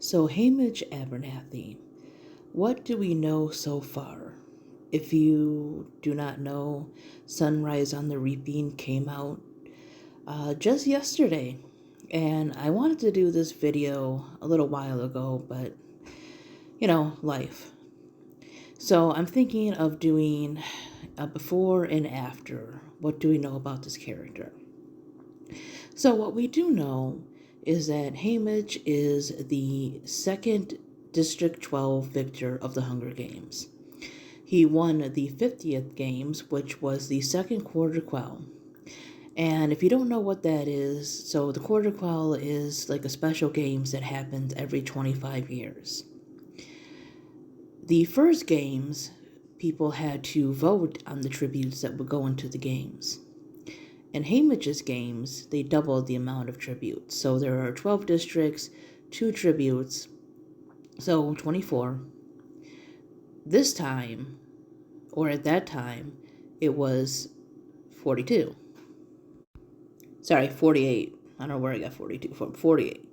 So, Haymitch Abernathy, what do we know so far? If you do not know, Sunrise on the Reaping came out just yesterday, and I wanted to do this video a little while ago, but life. So, I'm thinking of doing a before and after. What do we know about this character? So, what we do know is that Haymitch is the second District 12 victor of the Hunger Games. He won the 50th Games, which was the second quarter quell. And if you don't know what that is, so the quarter quell is like a special games that happens every 25 years. The first games, people had to vote on the tributes that would go into the games. In Haymitch's games, they doubled the amount of tributes. So there are 12 districts, 2 tributes, so 24. This time, or at that time, it was 42. Sorry, 48. I don't know where I got 42 from. 48.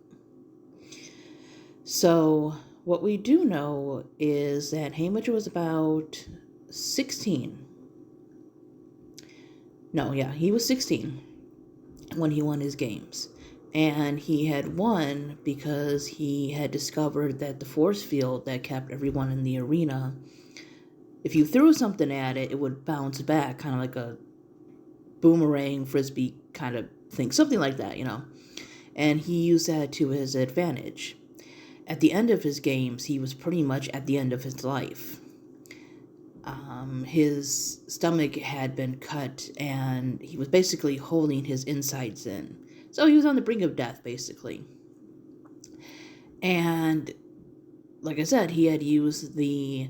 So what we do know is that Haymitch was about 16. He was 16 when he won his games. And he had won because he had discovered that the force field that kept everyone in the arena, if you threw something at it, it would bounce back, kind of like a boomerang, frisbee kind of thing, something like that, And he used that to his advantage. At the end of his games, he was pretty much at the end of his life. His stomach had been cut, and he was basically holding his insides in. So he was on the brink of death, basically. And, like I said, he had used the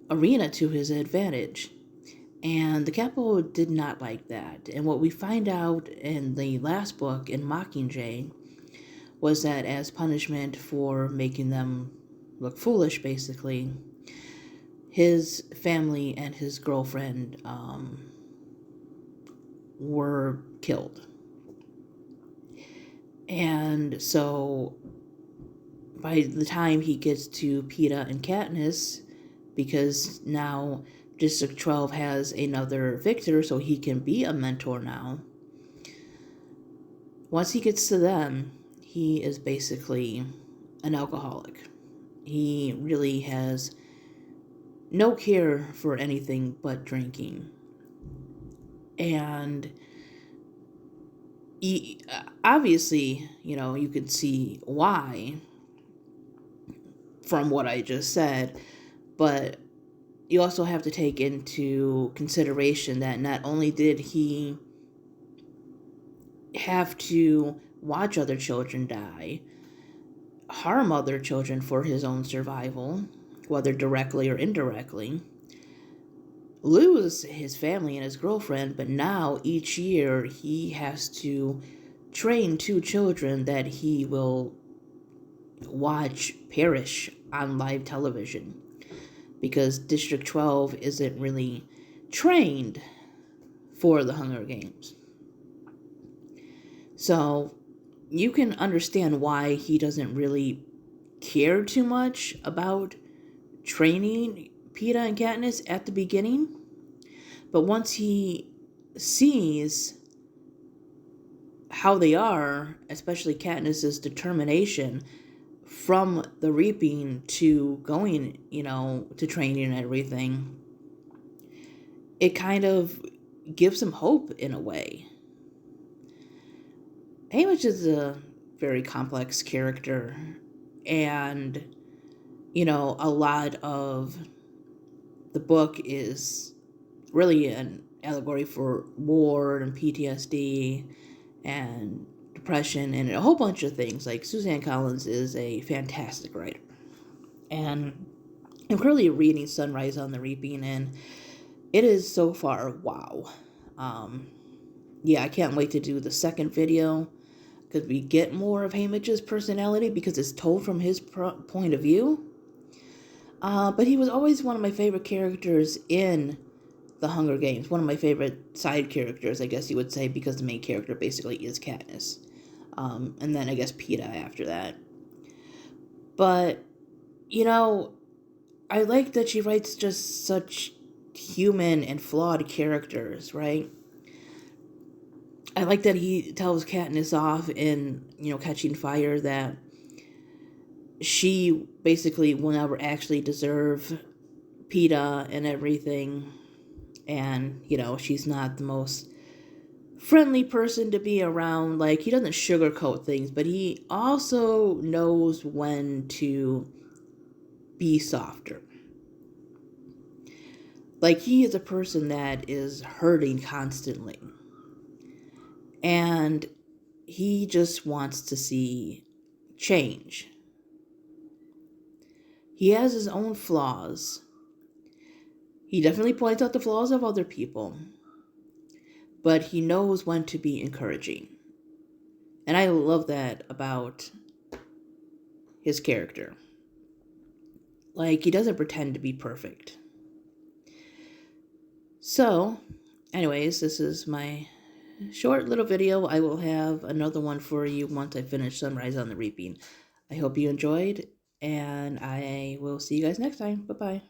arena to his advantage. And the Capitol did not like that. And what we find out in the last book, in Mockingjay, was that as punishment for making them look foolish, basically, his family and his girlfriend were killed. And so by the time he gets to Peeta and Katniss, because now District 12 has another victor, so he can be a mentor now. Once he gets to them, he is basically an alcoholic. He really has no care for anything but drinking. And obviously, you can see why from what I just said, but you also have to take into consideration that not only did he have to watch other children die, harm other children for his own survival, whether directly or indirectly, lose his family and his girlfriend, but now each year he has to train 2 children that he will watch perish on live television, because District 12 isn't really trained for the Hunger Games. So you can understand why he doesn't really care too much about training Peeta and Katniss at the beginning. But once he sees how they are, especially Katniss's determination from the reaping to going, to training and everything, it kind of gives him hope in a way. Haymitch is a very complex character, and, a lot of the book is really an allegory for war and PTSD and depression and a whole bunch of things. Like, Suzanne Collins is a fantastic writer. And I'm currently reading Sunrise on the Reaping, and it is so far wow. I can't wait to do the second video, because we get more of Haymitch's personality, because it's told from his point of view. But he was always one of my favorite characters in the Hunger Games. One of my favorite side characters, I guess you would say, because the main character basically is Katniss. And then I guess Peeta after that. But, you know, I like that she writes just such human and flawed characters, right? I like that he tells Katniss off in, Catching Fire that she basically will never actually deserve PETA and everything. And, she's not the most friendly person to be around. Like, he doesn't sugarcoat things, but he also knows when to be softer. Like, he is a person that is hurting constantly. And he just wants to see change. He has his own flaws. He definitely points out the flaws of other people. But he knows when to be encouraging. And I love that about his character. Like, he doesn't pretend to be perfect. So, anyways, this is my short little video. I will have another one for you once I finish Sunrise on the Reaping. I hope you enjoyed, and I will see you guys next time. Bye-bye.